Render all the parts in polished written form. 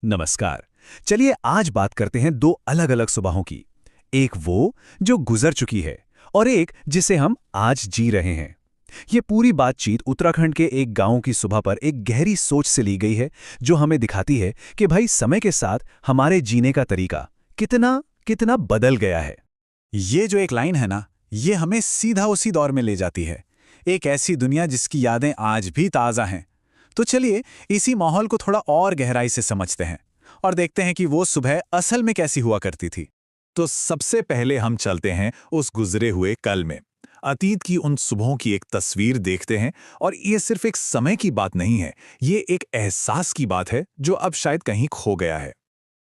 नमस्कार। चलिए आज बात करते हैं दो अलग-अलग सुबहों की। एक वो जो गुजर चुकी है और एक जिसे हम आज जी रहे हैं। ये पूरी बातचीत उत्तराखंड के एक गांव की सुबह पर एक गहरी सोच से ली गई है, जो हमें दिखाती है कि भाई समय के साथ हमारे जीने का तरीका कितना कितना बदल गया है। ये जो एक लाइन है ना, ये हमें सीधा उसी दौर में ले जाती है। एक ऐसी दुनिया जिसकी यादें आज भी ताज़ा हैं। तो चलिए इसी माहौल को थोड़ा और गहराई से समझते हैं और देखते हैं कि वो सुबह असल में कैसी हुआ करती थी। तो सबसे पहले हम चलते हैं उस गुजरे हुए कल में। अतीत की उन सुबहों की एक तस्वीर देखते हैं और ये सिर्फ एक समय की बात नहीं है, ये एक एहसास की बात है जो अब शायद कहीं खो गया है।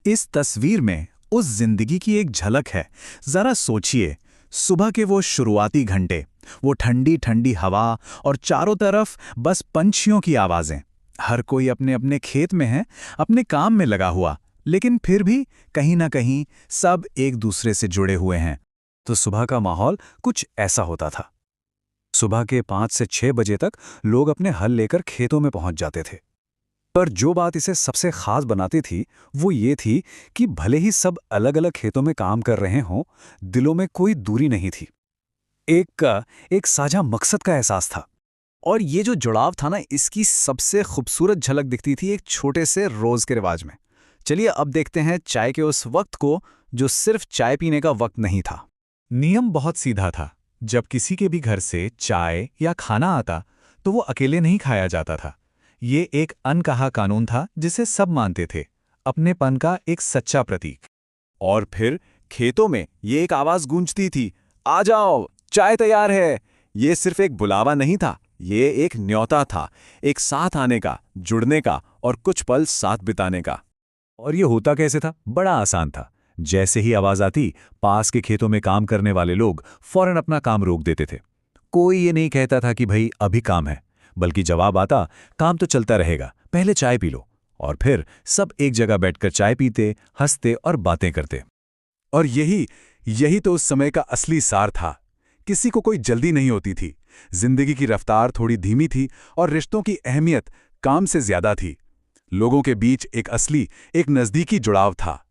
इस तस्वीर में उस जिंदगी की एक झलक है। जरा सोचिए, सुबह के वो शुरुआती घंटे, वो ठंडी ठंडी हवा और चारों तरफ बस पंछियों की आवाजें। हर कोई अपने अपने खेत में है, अपने काम में लगा हुआ, लेकिन फिर भी कहीं ना कहीं सब एक दूसरे से जुड़े हुए हैं। तो सुबह का माहौल कुछ ऐसा होता था। सुबह के 5 से 6 बजे तक लोग अपने हल लेकर खेतों में पहुंच जाते थे। पर जो बात इसे सबसे खास बनाती थी वो ये थी कि भले ही सब अलग अलग खेतों में काम कर रहे हों, दिलों में कोई दूरी नहीं थी। एक साझा मकसद का एहसास था। और ये जो जुड़ाव था ना, इसकी सबसे खूबसूरत झलक दिखती थी एक छोटे से रोज के रिवाज में। चलिए अब देखते हैं चाय के उस वक्त को, जो सिर्फ चाय पीने का वक्त नहीं था। नियम बहुत सीधा था। जब किसी के भी घर से चाय या खाना आता तो वो अकेले नहीं खाया जाता था। ये एक अनकहा कानून था जिसे सब मानते थे, अपनेपन का एक सच्चा प्रतीक। और फिर खेतों में ये एक आवाज गूंजती थी, आ जाओ, चाय तैयार है। ये सिर्फ एक बुलावा नहीं था, ये एक न्योता था, एक साथ आने का, जुड़ने का और कुछ पल साथ बिताने का। और ये होता कैसे था? बड़ा आसान था। जैसे ही आवाज आती, पास के खेतों में काम करने वाले लोग फौरन अपना काम रोक देते थे। कोई ये नहीं कहता था कि भाई अभी काम है, बल्कि जवाब आता, काम तो चलता रहेगा, पहले चाय पी लो। और फिर सब एक जगह बैठकर चाय पीते, हंसते और बातें करते। और यही तो उस समय का असली सार था। किसी को कोई जल्दी नहीं होती थी, जिंदगी की रफ्तार थोड़ी धीमी थी और रिश्तों की अहमियत काम से ज्यादा थी। लोगों के बीच एक नजदीकी जुड़ाव था।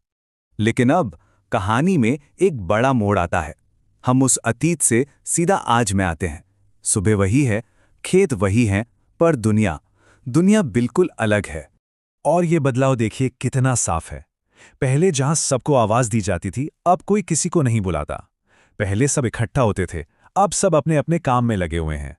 लेकिन अब कहानी में एक बड़ा मोड़ आता है। हम उस अतीत से सीधा आज में आते हैं। सुबह वही है, खेत वही हैं, पर दुनिया बिल्कुल अलग है। और ये बदलाव देखिए कितना साफ है। पहले जहां सबको आवाज दी जाती थी, अब कोई किसी को नहीं बुलाता। पहले सब इकट्ठा होते थे, अब सब अपने अपने काम में लगे हुए हैं।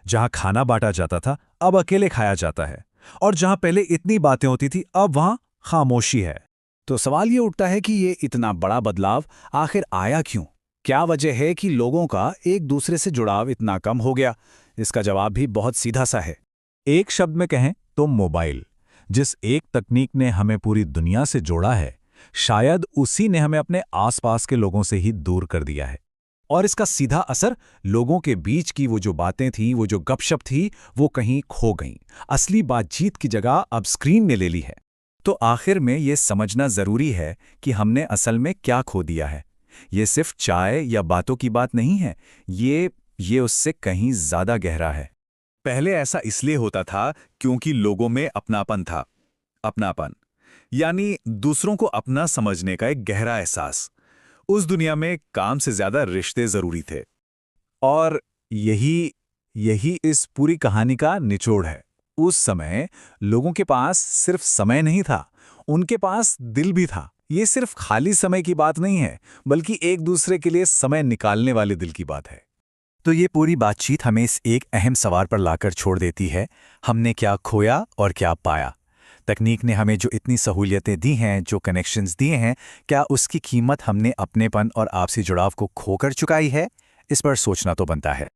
जहां खाना बांटा जाता था, अब अकेले खाया जाता है। और जहां पहले इतनी बातें होती थी, अब वहां खामोशी है। तो सवाल ये उठता है कि ये इतना बड़ा बदलाव आखिर आया क्यों? क्या वजह है कि लोगों का एक दूसरे से जुड़ाव इतना कम हो गया? इसका जवाब भी बहुत सीधा सा है। एक शब्द में कहें तो मोबाइल। जिस एक तकनीक ने हमें पूरी दुनिया से जोड़ा है, शायद उसी ने हमें अपने आसपास के लोगों से ही दूर कर दिया है। और इसका सीधा असर लोगों के बीच की वो जो बातें थी, वो जो गपशप थी, वो कहीं खो गईं। असली बातचीत की जगह अब स्क्रीन ने ले ली है। तो आखिर में ये समझना जरूरी है कि हमने असल में क्या खो दिया है। ये सिर्फ चाय या बातों की बात नहीं है, ये उससे कहीं ज्यादा गहरा है। पहले ऐसा इसलिए होता था क्योंकि लोगों में अपनापन था। अपनापन यानी दूसरों को अपना समझने का एक गहरा एहसास। उस दुनिया में काम से ज्यादा रिश्ते जरूरी थे। और यही इस पूरी कहानी का निचोड़ है। उस समय लोगों के पास सिर्फ समय नहीं था, उनके पास दिल भी था। ये सिर्फ खाली समय की बात नहीं है, बल्कि एक दूसरे के लिए समय निकालने वाले दिल की बात है। तो ये पूरी बातचीत हमें इस एक अहम सवाल पर लाकर छोड़ देती है, हमने क्या खोया और क्या पाया? तकनीक ने हमें जो इतनी सहूलियतें दी हैं, जो कनेक्शंस दिए हैं, क्या उसकी कीमत हमने अपनेपन और आपसी जुड़ाव को खोकर चुकाई है? इस पर सोचना तो बनता है।